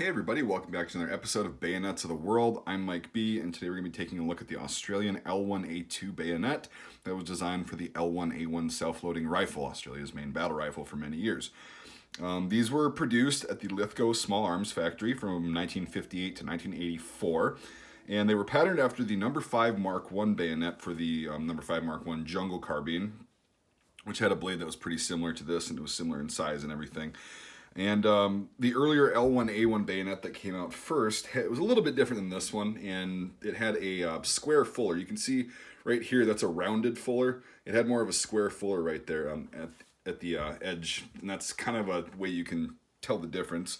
Hey everybody, welcome back to another episode of Bayonets of the World. I'm Mike B, and today we're going to be taking a look at the Australian L1A2 bayonet that was designed for the L1A1 self-loading rifle, Australia's main battle rifle for many years. These were produced at the Lithgow Small Arms Factory from 1958 to 1984, and they were patterned after the number 5 Mark I bayonet for the number 5 Mark I jungle carbine, which had a blade that was pretty similar to this, and it was similar in size and everything. And the earlier L1A1 bayonet that came out first, it was a little bit different than this one, and it had a square fuller. You can see right here, that's a rounded fuller. It had more of a square fuller right there at the edge, and that's kind of a way you can tell the difference.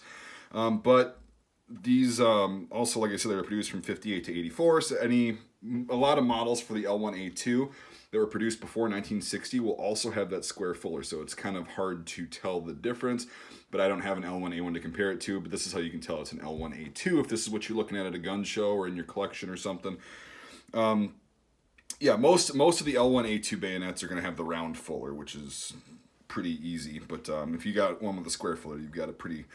But these also, like I said, they were produced from 58 to 84, so a lot of models for the L1A2 that were produced before 1960 will also have that square fuller, so it's kind of hard to tell the difference, but I don't have an L1A1 to compare it to, but this is how you can tell it's an L1A2 if this is what you're looking at a gun show or in your collection or something. Yeah, most of the L1A2 bayonets are going to have the round fuller, which is pretty easy, but if you got one with a square fuller, you've got a pretty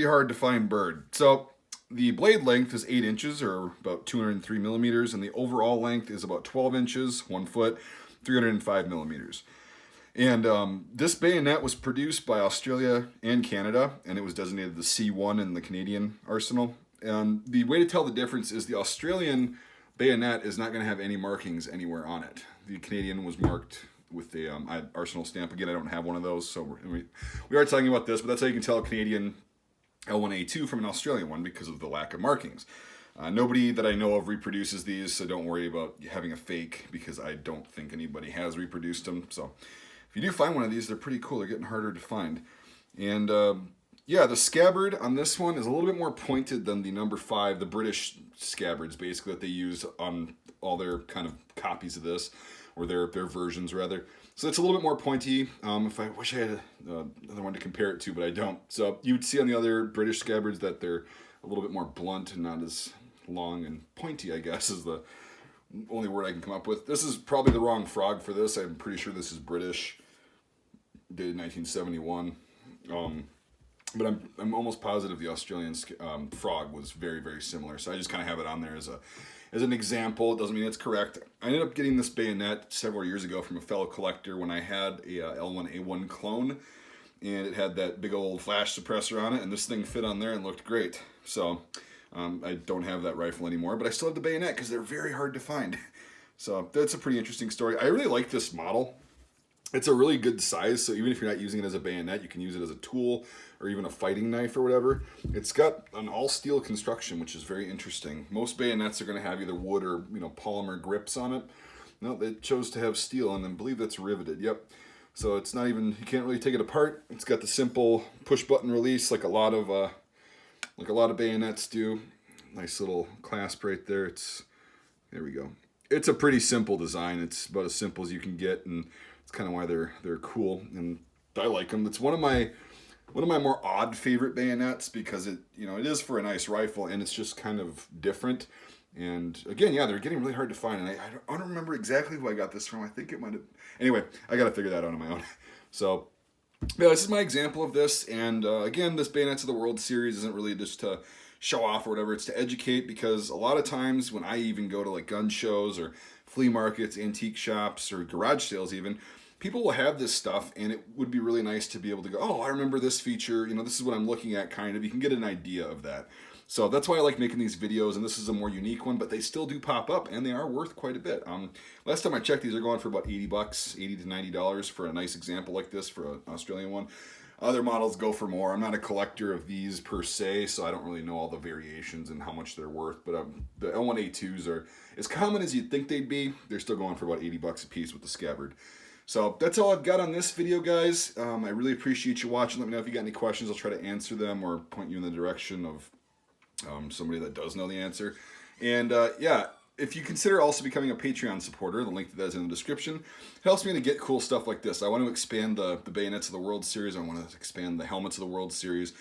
hard to find bird. So the blade length is 8 inches, or about 203 millimeters, and the overall length is about 12 inches, 1 foot, 305 millimeters. And this bayonet was produced by Australia and Canada, and it was designated the C1 in the Canadian arsenal. And the way to tell the difference is the Australian bayonet is not going to have any markings anywhere on it. The Canadian was marked with the arsenal stamp. Again, I don't have one of those, so we are talking about this, but that's how you can tell a Canadian L1A2 from an Australian one because of the lack of markings. Nobody that I know of reproduces these, so don't worry about having a fake because I don't think anybody has reproduced them. So if you do find one of these, they're pretty cool. They're getting harder to find. And yeah, the scabbard on this one is a little bit more pointed than the number 5, the British scabbards, basically, that they use on all their kind of copies of this, or their versions rather. So it's a little bit more pointy. If I wish I had another one to compare it to, but I don't. So you'd see on the other British scabbards that they're a little bit more blunt and not as long and pointy, I guess, is the only word I can come up with. This is probably the wrong frog for this. I'm pretty sure this is British, dated 1971. But I'm almost positive the Australian frog was very, very similar. So I just kind of have it on there as an example. It doesn't mean it's correct. I ended up getting this bayonet several years ago from a fellow collector when I had a L1A1 clone, and it had that big old flash suppressor on it, and this thing fit on there and looked great. So I don't have that rifle anymore, but I still have the bayonet because they're very hard to find. So that's a pretty interesting story. I really like this model. It's a really good size, so even if you're not using it as a bayonet, you can use it as a tool or even a fighting knife or whatever. It's got an all-steel construction, which is very interesting. Most bayonets are going to have either wood or polymer grips on it. No, they chose to have steel, and I believe that's riveted. Yep. So it's not even, you can't really take it apart. It's got the simple push-button release, like a lot of bayonets do. Nice little clasp right there. There we go. It's a pretty simple design. It's about as simple as you can get, and it's kind of why they're cool, and I like them. It's one of my more odd favorite bayonets because it is for a nice rifle, and it's just kind of different. And again, yeah, they're getting really hard to find, and I don't remember exactly who I got this from. I think it might have. Anyway, I got to figure that out on my own. So yeah, this is my example of this, and again, this Bayonets of the World series isn't really just to show off or whatever. It's to educate, because a lot of times when I even go to like gun shows or flea markets, antique shops, or garage sales even, people will have this stuff, and it would be really nice to be able to go, oh, I remember this feature, this is what I'm looking at, kind of. You can get an idea of that. So that's why I like making these videos, and this is a more unique one, but they still do pop up, and they are worth quite a bit. Last time I checked, these are going for about $80, $80 to $90 for a nice example like this for an Australian one. Other models go for more. I'm not a collector of these per se, so I don't really know all the variations and how much they're worth, but the L1A2s are as common as you'd think they'd be. They're still going for about $80 a piece with the scabbard. So that's all I've got on this video, guys. I really appreciate you watching. Let me know if you got any questions. I'll try to answer them or point you in the direction of somebody that does know the answer. And yeah, if you consider also becoming a Patreon supporter, the link to that is in the description. It helps me to get cool stuff like this. I want to expand the Bayonets of the World series. I want to expand the Helmets of the World series.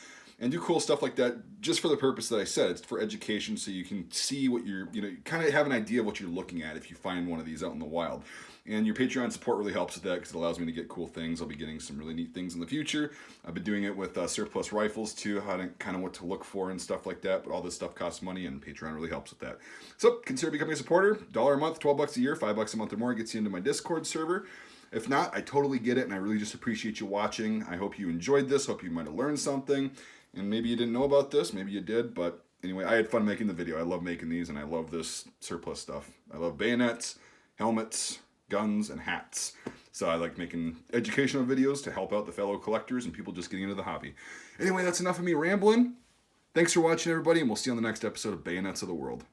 and do cool stuff like that just for the purpose that I said. It's for education, so you can see what you're, kind of have an idea of what you're looking at if you find one of these out in the wild. And your Patreon support really helps with that because it allows me to get cool things. I'll be getting some really neat things in the future. I've been doing it with surplus rifles too, how to kind of what to look for and stuff like that. But all this stuff costs money, and Patreon really helps with that. So consider becoming a supporter. $1 a month, $12 a year, $5 a month or more gets you into my Discord server. If not, I totally get it, and I really just appreciate you watching. I hope you enjoyed this. Hope you might have learned something. And maybe you didn't know about this. Maybe you did. But anyway, I had fun making the video. I love making these, and I love this surplus stuff. I love bayonets, helmets, guns, and hats. So I like making educational videos to help out the fellow collectors and people just getting into the hobby. Anyway, that's enough of me rambling. Thanks for watching, everybody, and we'll see you on the next episode of Bayonets of the World.